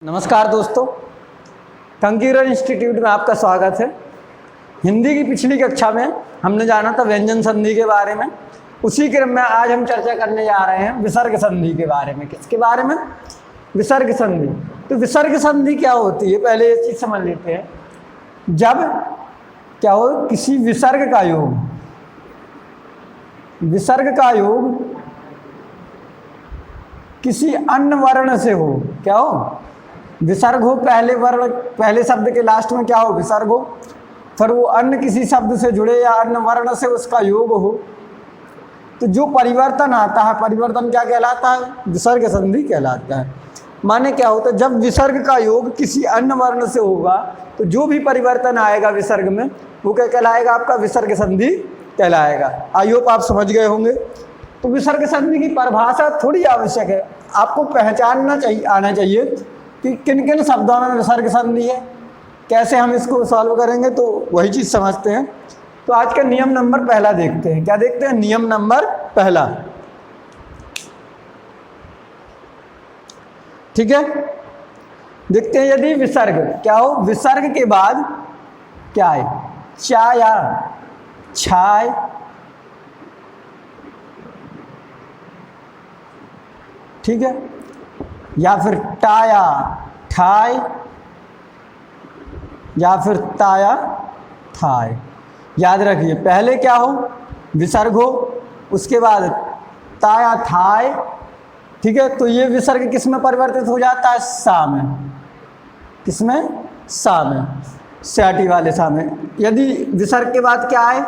नमस्कार दोस्तों, कंकीरन इंस्टीट्यूट में आपका स्वागत है। हिंदी की पिछली कक्षा में हमने जाना था व्यंजन संधि के बारे में। उसी क्रम में आज हम चर्चा करने जा रहे हैं विसर्ग संधि के बारे में। किसके बारे में? विसर्ग संधि। तो विसर्ग संधि क्या होती है, पहले ये चीज़ समझ लेते हैं। जब क्या हो, किसी विसर्ग का योग, विसर्ग का योग किसी अन्य वर्ण से हो, क्या हो, विसर्ग हो, पहले वर्ण, पहले शब्द के लास्ट में क्या हो, विसर्ग हो, फिर वो अन्य किसी शब्द से जुड़े या अन्य वर्ण से उसका योग हो, तो जो परिवर्तन आता है, परिवर्तन क्या कहलाता है? विसर्ग संधि कहलाता है। माने क्या होता है, जब विसर्ग का योग किसी अन्य वर्ण से होगा तो जो भी परिवर्तन आएगा विसर्ग में वो क्या कहलाएगा? आपका विसर्ग संधि कहलाएगा। आई होप आप समझ गए होंगे। तो विसर्ग संधि की परिभाषा थोड़ी आवश्यक है, आपको पहचानना चाहिए, आना चाहिए कि किन किन शब्दों में विसर्ग संधि है, कैसे हम इसको सॉल्व करेंगे, तो वही चीज़ समझते हैं। तो आज का नियम नंबर पहला देखते हैं। क्या देखते हैं? नियम नंबर पहला। ठीक है, देखते हैं। यदि विसर्ग क्या हो, विसर्ग के बाद क्या है, चा या छाय, ठीक है, या फिर टाया ठाय, या फिर ताया थाय। याद रखिए, पहले क्या हो, विसर्ग हो, उसके बाद ताया थाय, ठीक है। तो ये विसर्ग किस में परिवर्तित हो जाता है? सा में। किस में? सा में, स्याटी वाले सा में। यदि विसर्ग के बाद क्या है,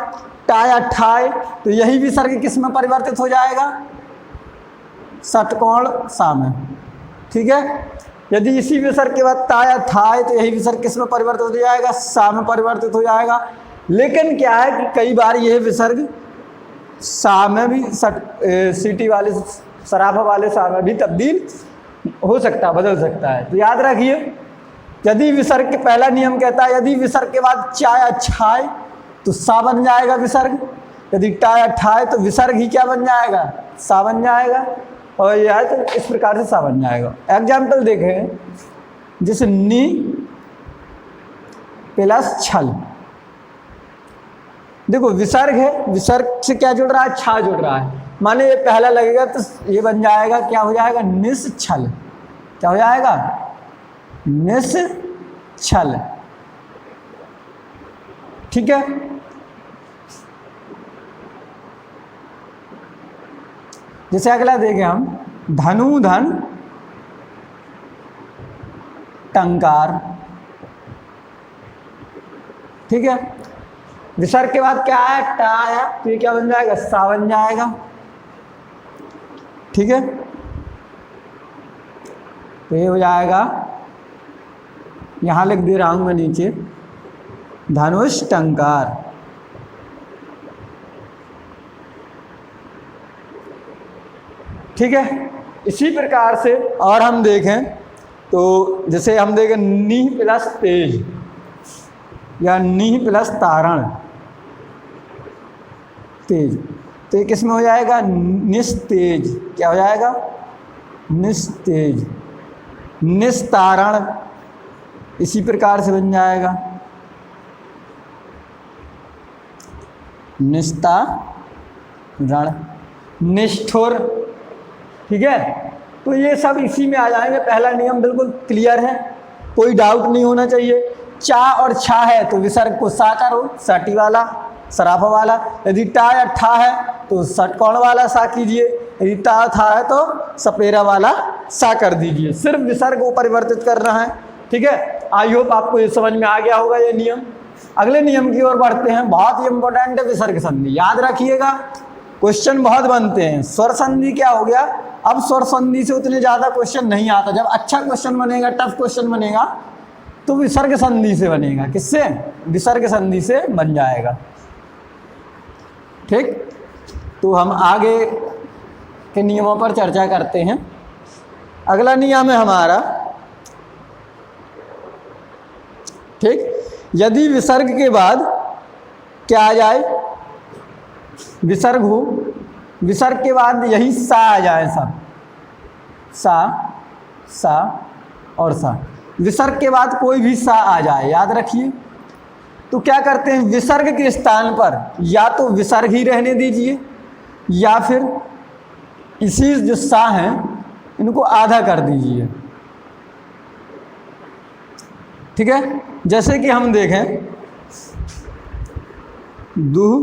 टाया ठाय, तो यही विसर्ग किस में परिवर्तित हो जाएगा? षटकोण सा में, ठीक है। यदि इसी विसर्ग के बाद ताया थाय, तो यही विसर्ग किस में परिवर्तित हो जाएगा? सा में परिवर्तित हो जाएगा। लेकिन क्या है कि कई बार यह विसर्ग सा में भी, सीटी वाले, सराफा वाले सा में भी तब्दील हो सकता है, बदल सकता है। तो याद रखिए, यदि विसर्ग के, पहला नियम कहता है यदि विसर्ग के बाद चाया छाय तो सा बन जाएगा विसर्ग, यदि टाया ठाय तो विसर्ग ही क्या बन जाएगा? सा बन जाएगा। और यह है तो इस प्रकार से सा बन जाएगा। एग्जाम्पल देखें, जैसे नी प्लस छल। देखो विसर्ग है, विसर्ग से क्या जुड़ रहा है? छा जुड़ रहा है। माने ये पहला लगेगा तो ये बन जाएगा, क्या हो जाएगा? निश्छल। क्या हो जाएगा? निश्छल, ठीक है। जैसे अगला देखें हम, धनु धन टंकार, ठीक है। विसर्ग के बाद क्या है? टा है, तो ये क्या बन जाएगा? सा बन जाएगा, ठीक है। तो ये हो जाएगा, यहां लिख दे रहा हूं मैं नीचे, धनुष टंकार, ठीक है। इसी प्रकार से और हम देखें तो जैसे हम देखें नी प्लस तेज या नी प्लस तारण, तेज, तो ये किस में हो जाएगा? निस्तेज। क्या हो जाएगा? निस्तेज। निस्तारण इसी प्रकार से बन जाएगा, निस्तारण। निष्ठुर, ठीक है। तो ये सब इसी में आ जाएंगे। पहला नियम बिल्कुल क्लियर है, कोई डाउट नहीं होना चाहिए। चा और छा है तो विसर्ग को सा करो, साटी वाला, सराफा वाला। यदि टा या ठा है तो षटकोण वाला सा कीजिए, यदि ता था है तो सपेरा वाला सा कर दीजिए। सिर्फ विसर्ग को परिवर्तित कर रहा है, ठीक है। आई होप आपको ये समझ में आ गया होगा ये नियम। अगले नियम की ओर बढ़ते हैं, बहुत ही इंपॉर्टेंट है विसर्ग संधि, याद रखिएगा, क्वेश्चन बहुत बनते हैं। स्वर संधि क्या हो गया? अब स्वर संधि से उतने ज़्यादा क्वेश्चन नहीं आता। जब अच्छा क्वेश्चन बनेगा, टफ क्वेश्चन बनेगा, तो विसर्ग संधि से बनेगा। किससे? विसर्ग संधि से बन जाएगा, ठीक। तो हम आगे के नियमों पर चर्चा करते हैं। अगला नियम है हमारा, ठीक, यदि विसर्ग के बाद क्या आ जाए? विसर्ग हो, विसर्ग के बाद यही सा आ जाए, सब सा सा और सा। विसर्ग के बाद कोई भी सा आ जाए, याद रखिए, तो क्या करते हैं, विसर्ग के स्थान पर या तो विसर्ग ही रहने दीजिए या फिर इसी जो सा हैं इनको आधा कर दीजिए। ठीक है, जैसे कि हम देखें दुह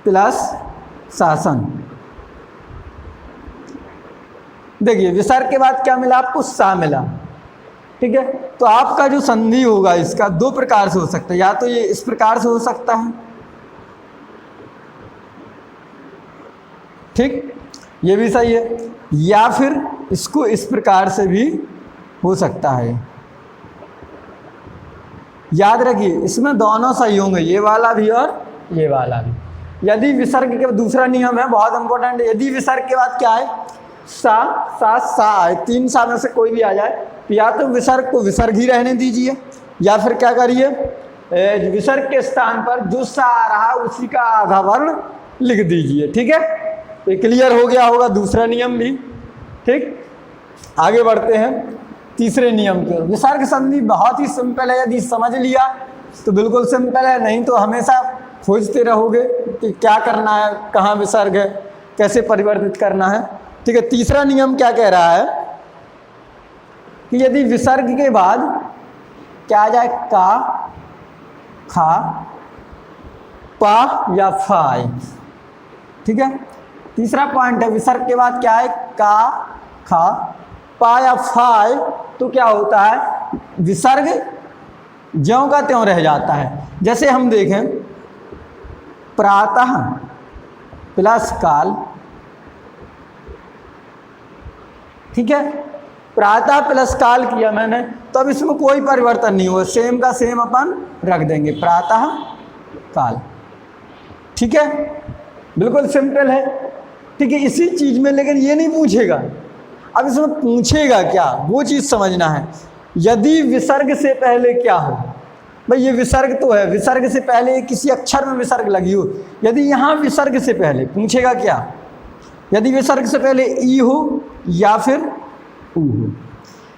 प्लस शासन, देखिए विसर्ग के बाद क्या मिला आपको, सा मिला। ठीक है, तो आपका जो संधि होगा इसका दो प्रकार से हो सकता है, या तो ये इस प्रकार से हो सकता है, ठीक, ये भी सही है, या फिर इसको इस प्रकार से भी हो सकता है। याद रखिए इसमें दोनों सही होंगे, ये वाला भी और ये वाला भी। यदि विसर्ग के दूसरा नियम है बहुत इंपॉर्टेंट, यदि विसर्ग के बाद क्या है, सा आए, तीन सा में से कोई भी आ जाए, तो या तो विसर्ग को विसर्ग ही रहने दीजिए या फिर क्या करिए, विसर्ग के स्थान पर जो सा आ रहा उसी का आधा वर्ण लिख दीजिए। ठीक है, तो क्लियर हो गया होगा दूसरा नियम भी। ठीक, आगे बढ़ते हैं तीसरे नियम की ओर। विसर्ग संधि बहुत ही सिंपल है, यदि समझ लिया तो बिल्कुल सिंपल है, नहीं तो हमेशा खोजते रहोगे कि क्या करना है, कहाँ विसर्ग है, कैसे परिवर्तित करना है। ठीक है, तीसरा नियम क्या कह रहा है कि यदि विसर्ग के बाद क्या आ जाए, का, खा, पा या फा आए। ठीक है, तीसरा पॉइंट है विसर्ग के बाद क्या है, का, खा, पा या फा आए तो क्या होता है, विसर्ग ज्यों का त्यों रह जाता है। जैसे हम देखें प्रातः प्लस काल, ठीक है, प्रातः प्लस काल किया मैंने, तो अब इसमें कोई परिवर्तन नहीं हुआ, सेम का सेम अपन रख देंगे, प्रातः काल। ठीक है, बिल्कुल सिंपल है। ठीक है, इसी चीज़ में, लेकिन ये नहीं पूछेगा, अब इसमें पूछेगा क्या वो चीज़ समझना है। यदि विसर्ग से पहले क्या हो, भाई ये विसर्ग तो है, विसर्ग से पहले किसी अक्षर में विसर्ग लगी हो, यदि यहाँ विसर्ग से पहले पूछेगा क्या, यदि विसर्ग से पहले ई हो या फिर ऊ हो।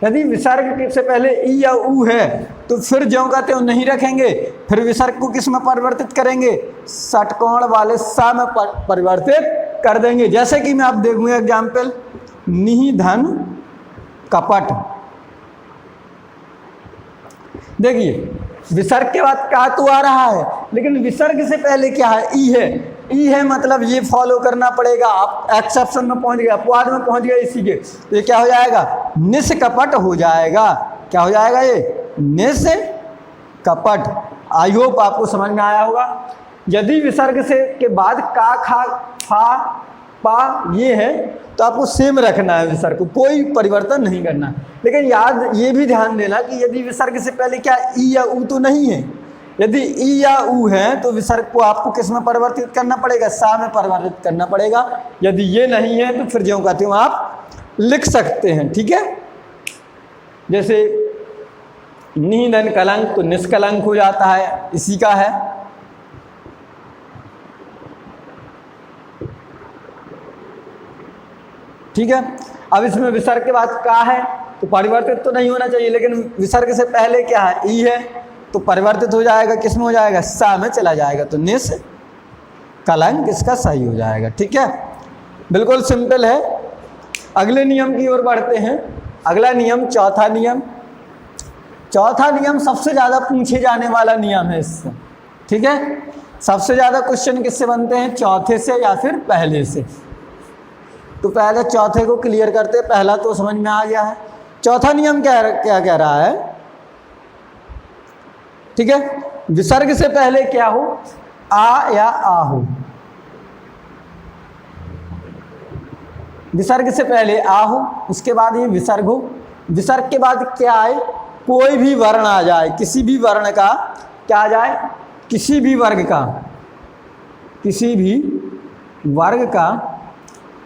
यदि विसर्ग से पहले ई या ऊ है तो फिर ज्यों का त्यों नहीं रखेंगे, फिर विसर्ग को किस में परिवर्तित करेंगे, षटकोण वाले सा में परिवर्तित कर देंगे। जैसे कि मैं आप देखूंगा एग्जाम्पल, निधन कपट, देखिए विसर्ग के बाद का तो आ रहा है, लेकिन विसर्ग से पहले क्या है, ई है। ई है मतलब ये फॉलो करना पड़ेगा, आप एक्सेप्शन में पहुंच गए, अपवाद में पहुंच गए इसी के, तो ये क्या हो जाएगा, निष्कपट हो जाएगा। क्या हो जाएगा, ये निष्कपट। आई होप आपको समझ में आया होगा। यदि विसर्ग से के बाद का, खा, फा, पा ये है तो आपको सेम रखना है, विसर्ग को कोई परिवर्तन नहीं करना। लेकिन याद ये भी ध्यान देना कि यदि विसर्ग से पहले क्या ई या ऊ तो नहीं है, यदि ई या ऊ है तो विसर्ग को आपको किस में परिवर्तित करना पड़ेगा, सा में परिवर्तित करना पड़ेगा। यदि ये नहीं है तो फिर ज्यों का त्यों आप लिख सकते हैं। ठीक है, जैसे निधन कलंक तो निष्कलंक हो जाता है, इसी का है। ठीक है, अब इसमें विसर्ग के बाद का है तो परिवर्तित तो नहीं होना चाहिए, लेकिन विसर्ग से पहले क्या है, ई है, तो परिवर्तित हो जाएगा, किस में हो जाएगा, सा में चला जाएगा, तो निस कलंक इसका सही हो जाएगा। ठीक है, बिल्कुल सिंपल है। अगले नियम की ओर बढ़ते हैं। अगला नियम, चौथा नियम। चौथा नियम सबसे ज़्यादा पूछे जाने वाला नियम है इससे। ठीक है, सबसे ज़्यादा क्वेश्चन किससे बनते हैं, चौथे से या फिर पहले से। तो पहले चौथे को क्लियर करते, पहला तो समझ में आ गया है। चौथा नियम क्या कह रहा है, ठीक है, विसर्ग से पहले क्या हो, आ या आ हो। विसर्ग से पहले आ हो, उसके बाद ये विसर्ग हो। विसर्ग के बाद क्या आए, कोई भी वर्ण आ जाए, किसी भी वर्ण का क्या आ जाए, किसी भी वर्ग का, किसी भी वर्ग का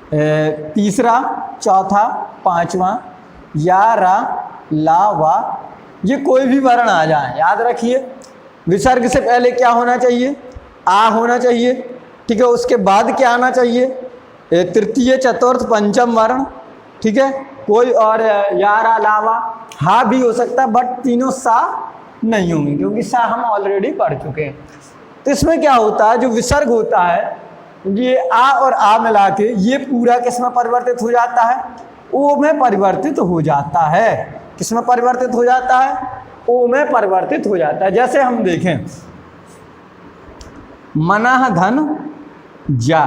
तीसरा, चौथा, पांचवा, या, रा, ला, वा, ये कोई भी वर्ण आ जाए। याद रखिए विसर्ग से पहले क्या होना चाहिए, आ होना चाहिए। ठीक है, उसके बाद क्या आना चाहिए, तृतीय, चतुर्थ, पंचम वर्ण। ठीक है, कोई और है, यारा लावा, हा भी हो सकता है, बट तीनों सा नहीं होंगे क्योंकि सा हम ऑलरेडी पढ़ चुके हैं। तो इसमें क्या होता है, जो विसर्ग होता है ये आ और आ मिला के ये पूरा किस में परिवर्तित हो जाता है, ओ में परिवर्तित हो जाता है। किस में परिवर्तित हो जाता है, ओ में परिवर्तित हो जाता है। जैसे हम देखें मनः धन जा,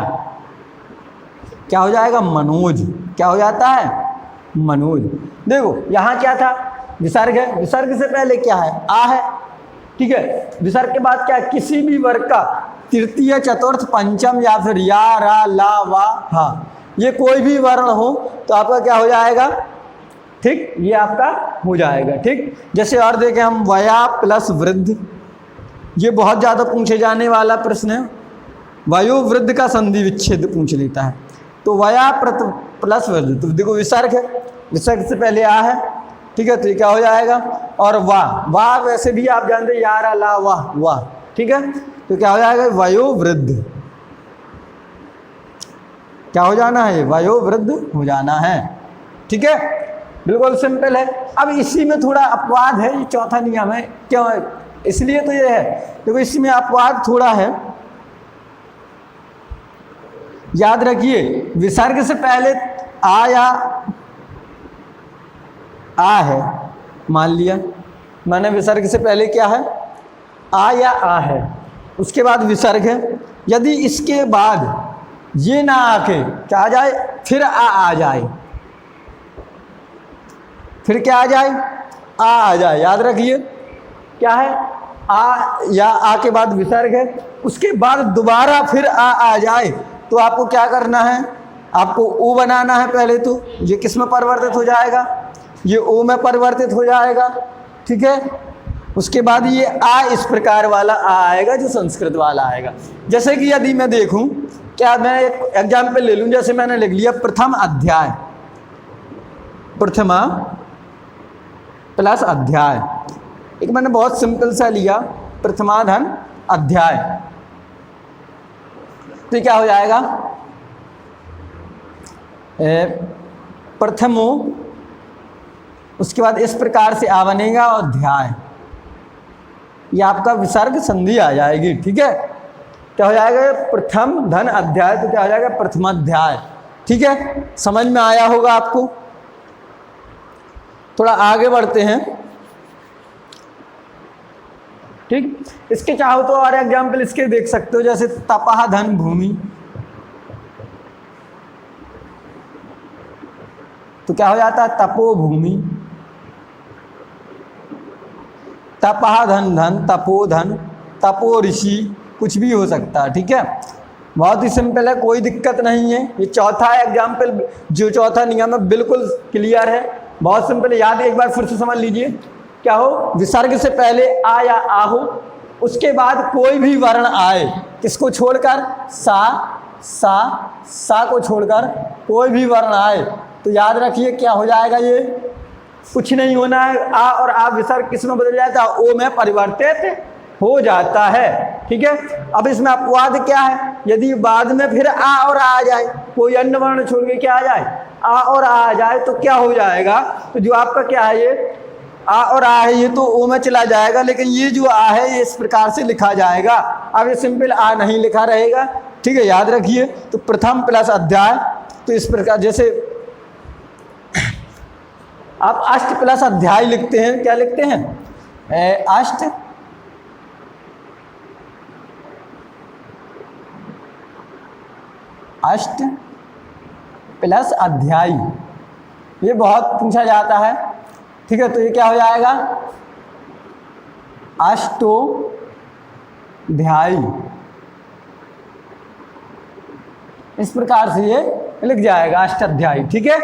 क्या हो जाएगा, मनोज, क्या हो जाता है, मनोज। देखो यहाँ क्या था, विसर्ग है, विसर्ग से पहले क्या है, आ है, ठीक है। विसर्ग के बाद क्या है, किसी भी वर्ग का तृतीय चतुर्थ पंचम या फिर या रा ला वा हा, ये कोई भी वर्ण हो तो आपका क्या हो जाएगा, ठीक, ये आपका हो जाएगा, ठीक। जैसे और देखें हम, वया प्लस वृद्ध, ये बहुत ज़्यादा पूछे जाने वाला प्रश्न है। वयो वृद्ध का संधि विच्छेद पूछ लेता है। तो वया प्लस वृद्ध, तो देखो विसर्ग है, विसर्ग से पहले आ है, ठीक है, तो ये क्या हो जाएगा, और वाह, वाह वैसे भी आप जानते हैं यारा ला वाह वाह, ठीक है, तो क्या हो जाएगा, वयो वृद्ध, क्या हो जाना है, वयो वृद्ध हो जाना है, ठीक है, बिल्कुल सिंपल है। अब इसी में थोड़ा अपवाद है, ये चौथा नियम है, क्यों है, इसलिए तो ये है, देखो इसमें अपवाद थोड़ा है, याद रखिए विसर्ग से पहले आ या आ है, मान लिया मैंने विसर्ग से पहले क्या है, आ या आ है, उसके बाद विसर्ग है। यदि इसके बाद ये ना आके क्या आ जाए, फिर आ जाए, फिर क्या आ जाए, आ जाए, याद रखिए क्या है, आ या आ के बाद विसर्ग है, उसके बाद दोबारा फिर आ जाए, तो आपको क्या करना है, आपको ओ बनाना है पहले। तो ये किस में परिवर्तित हो जाएगा, ये ओ में परिवर्तित हो जाएगा, ठीक है। उसके बाद ये आ इस प्रकार वाला आ आएगा जो संस्कृत वाला आएगा। जैसे कि यदि मैं देखूं, क्या मैं एक एग्जाम्पल ले लूं, जैसे मैंने लिख लिया प्रथम अध्याय, प्रथमा प्लस अध्याय, एक मैंने बहुत सिंपल सा लिया प्रथमाधन अध्याय, तो ये क्या हो जाएगा, प्रथमो, उसके बाद इस प्रकार से आ बनेगा और अध्याय, ये आपका विसर्ग संधि आ जाएगी, ठीक है। क्या हो जाएगा, प्रथम धन अध्याय, तो क्या हो जाएगा, प्रथमाध्याय, ठीक है। समझ में आया होगा आपको। थोड़ा आगे बढ़ते हैं, ठीक। इसके चाहो तो और एग्जाम्पल इसके देख सकते हो, जैसे तपह धन भूमि, तो क्या हो जाता है, तपो भूमि, तपह धन धन, तपो धन, तपो ऋषि, कुछ भी हो सकता है, ठीक है। बहुत ही सिंपल है, कोई दिक्कत नहीं है। ये चौथा एग्जाम्पल, जो चौथा नियम है बिल्कुल क्लियर है, बहुत सिंपल है, याद एक बार फिर से समझ लीजिए। क्या हो, विसर्ग से पहले आ या आ हो, उसके बाद कोई भी वर्ण आए, किसको छोड़कर, सा को छोड़कर कोई भी वर्ण आए, तो याद रखिए क्या हो जाएगा, ये कुछ नहीं होना है, आ और आ विसर्ग किस में बदल जाता है, ओ में परिवर्तित हो जाता है, ठीक है। अब इसमें अपवाद क्या है, यदि बाद में फिर आ और आ जाए, कोई अन्य वर्ण छोड़ के क्या आ जाए, आ और आ जाए, तो क्या हो जाएगा, तो जो आपका क्या है, ये आ और आ है, ये तो ओ में चला जाएगा, लेकिन ये जो आ है ये इस प्रकार से लिखा जाएगा। अब ये सिंपल आ नहीं लिखा रहेगा, ठीक है, याद रखिए। तो प्रथम प्लस अध्याय, तो इस प्रकार, जैसे आप अष्ट प्लस अध्याय लिखते हैं, क्या लिखते हैं, अष्ट प्लस अध्यायी, ये बहुत पूछा जाता है, ठीक है। तो ये क्या हो जाएगा, अष्टोध्यायी, इस प्रकार से ये लिख जाएगा, अष्टाध्यायी, ठीक है।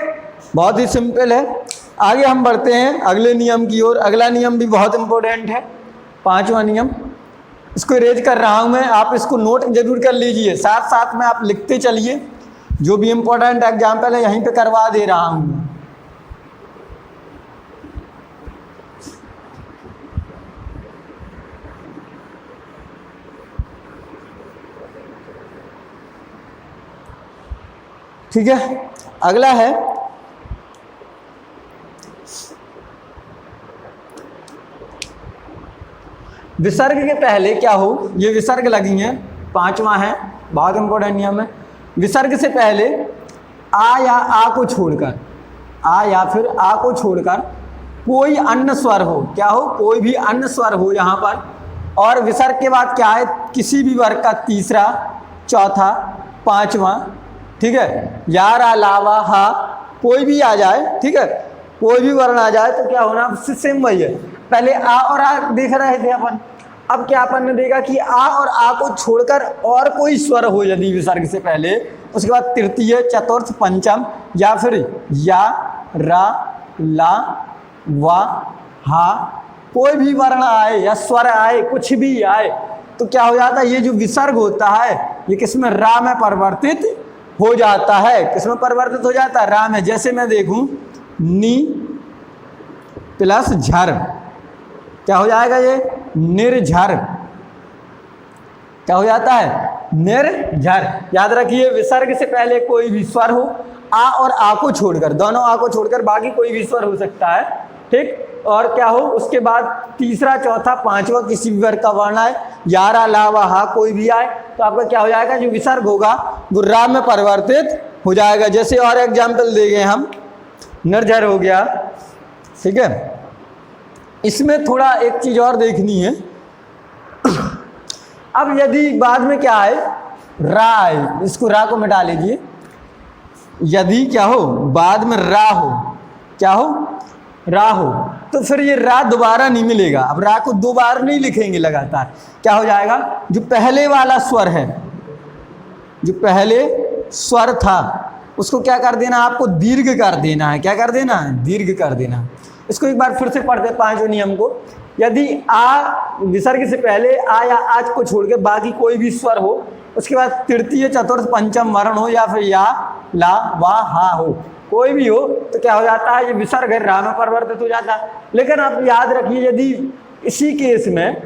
बहुत ही सिंपल है। आगे हम बढ़ते हैं अगले नियम की ओर। अगला नियम भी बहुत इंपॉर्टेंट है, पांचवा नियम, इसको रेज कर रहा हूं मैं, आप इसको नोट जरूर कर लीजिए, साथ साथ में आप लिखते चलिए, जो भी इंपॉर्टेंट एग्जाम्पल है यहीं पे करवा दे रहा हूं। ठीक है, अगला है विसर्ग के पहले क्या हो, ये विसर्ग लगी हैं, पांचवा है, बहुत इंपॉर्टेंट नियम है। विसर्ग से पहले आ या आ को छोड़कर, आ या फिर आ को छोड़कर कोई अन्य स्वर हो, क्या हो, कोई भी अन्य स्वर हो यहाँ पर, और विसर्ग के बाद क्या है, किसी भी वर्ग का तीसरा, चौथा, पांचवा, ठीक है, या रा लावा हा कोई भी आ जाए, ठीक है, कोई भी वर्ण आ जाए तो क्या होना, सेम वही है। पहले आ और आ देख रहे थे अपन, अब क्या अपन ने देखा कि आ और आ को छोड़कर और कोई स्वर हो यदि विसर्ग से पहले, उसके बाद तृतीय, चतुर्थ, पंचम, या फिर या, रा, ला, वा, हा कोई भी वर्ण आए या स्वर आए, कुछ भी आए, तो क्या हो जाता है, ये जो विसर्ग होता है ये किसमें, रा में परिवर्तित हो जाता है। किसमें परिवर्तित हो जाता है, रा में। जैसे मैं देखूं नी प्लस झर, क्या हो जाएगा ये, निर्झर, क्या हो जाता है, निर्झर। याद रखिए विसर्ग से पहले कोई भी स्वर हो, आ और आ को छोड़कर, दोनों आ को छोड़कर बाकी कोई भी स्वर हो सकता है, ठीक। और क्या हो, उसके बाद तीसरा, चौथा, पांचवा किसी भी वर्ग का वर्ण आए, यारा, लावा, हा कोई भी आए, तो आपका क्या हो जाएगा, जो विसर्ग होगा वो रा में परिवर्तित हो जाएगा। जैसे और एग्जाम्पल दे गए हम, निर्झर हो गया, ठीक है। इसमें थोड़ा एक चीज और देखनी है, अब यदि बाद में क्या है, रा है, इसको रा को मिटा लीजिए, यदि क्या हो, बाद में रा हो, क्या हो, रा हो, तो फिर ये रा दोबारा नहीं मिलेगा। अब रा को दो बार नहीं लिखेंगे लगातार, क्या हो जाएगा, जो पहले वाला स्वर है, जो पहले स्वर था उसको क्या कर देना, आपको दीर्घ कर देना है। क्या कर देना है, दीर्घ कर देना। इसको एक बार फिर से पढ़ते पांचवें नियम को। यदि आ विसर्ग से पहले आ या आज को छोड़ के बाकी कोई भी स्वर हो, उसके बाद तृतीय, चतुर्थ, पंचम वर्ण हो, या फिर या, ला, वा, हा हो, कोई भी हो, तो क्या हो जाता है, ये विसर्ग है, रा में परिवर्तित हो जाता है। लेकिन आप याद रखिए यदि इसी केस में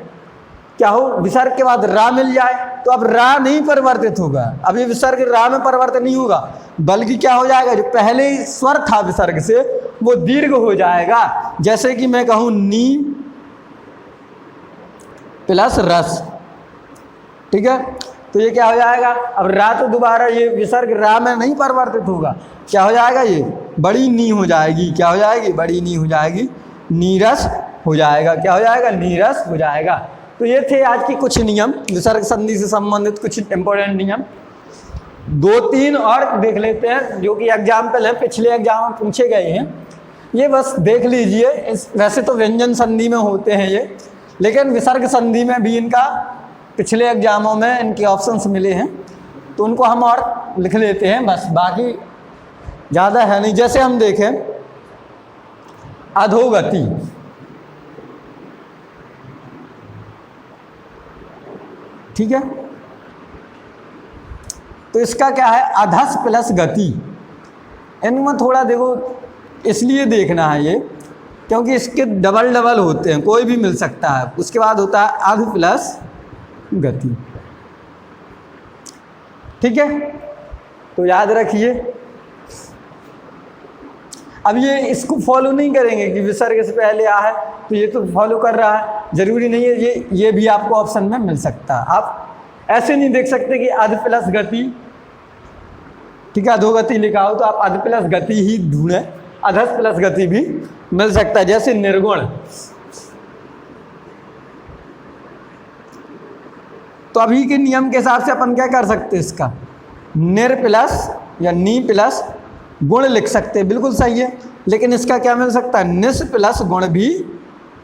क्या हो, विसर्ग के बाद रा मिल जाए तो अब रा नहीं परिवर्तित होगा, अब ये विसर्ग रा में परिवर्तित नहीं होगा, बल्कि क्या हो जाएगा, जो पहले स्वर था विसर्ग से वो दीर्घ हो जाएगा। जैसे कि मैं कहूं नी प्लस रस, ठीक है, तो ये क्या हो जाएगा, अब रा तो दोबारा ये विसर्ग रा में नहीं परिवर्तित होगा, क्या हो जाएगा, ये बड़ी नी हो जाएगी, क्या हो जाएगी, बड़ी नी हो जाएगी, नीरस हो जाएगा, क्या हो जाएगा, नीरस हो जाएगा। तो ये थे आज की कुछ नियम, विसर्ग संधि से संबंधित कुछ इंपॉर्टेंट नियम। दो तीन और देख लेते हैं जो कि एग्जाम्पल है, पिछले एग्जाम में पूछे गए हैं, ये बस देख लीजिए। वैसे तो व्यंजन संधि में होते हैं ये, लेकिन विसर्ग संधि में भी इनका पिछले एग्जामों में इनके ऑप्शंस मिले हैं, तो उनको हम और लिख लेते हैं बस, बाकी ज़्यादा है नहीं। जैसे हम देखें अधोगति, ठीक है, तो इसका क्या है, अधस प्लस गति। इनमें थोड़ा देखो इसलिए देखना है ये क्योंकि इसके डबल डबल होते हैं, कोई भी मिल सकता है। उसके बाद होता है अध प्लस गति, ठीक है, तो याद रखिए। अब ये इसको फॉलो नहीं करेंगे कि विसर्ग से पहले आ है तो ये तो फॉलो कर रहा है, जरूरी नहीं है, ये भी आपको ऑप्शन में मिल सकता है। आप ऐसे नहीं देख सकते कि अध प्लस गति, ठीक है, अधोगति लिखा हो तो आप अध प्लस गति ही ढूंढें, अधस प्लस गति भी मिल सकता है। जैसे निर्गुण, तो अभी के नियम के हिसाब से अपन क्या कर सकते हैं, इसका निर प्लस या नी प्लस गुण लिख सकते हैं, बिल्कुल सही है। लेकिन इसका क्या मिल सकता है, निस प्लस गुण भी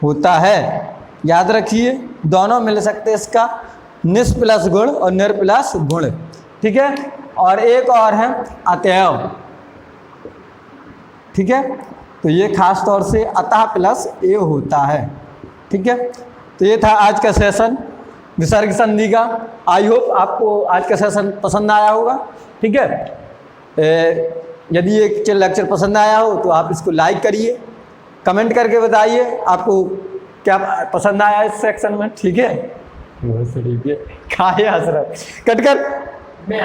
होता है, याद रखिए, दोनों मिल सकते हैं, इसका निस प्लस गुण और निर प्लस गुण, ठीक है। और एक और है अतएव, ठीक है, तो ये खास तौर से अतः प्लस एव होता है, ठीक है। तो ये था आज का सेशन विसर्ग संधि का। आई होप आपको आज का सेशन पसंद आया होगा, ठीक है। यदि ये लेक्चर पसंद आया हो तो आप इसको लाइक करिए, कमेंट करके बताइए आपको क्या पसंद आया इस सेक्शन में, ठीक है। बहुत सही है, खाए हसरत कट कर मैं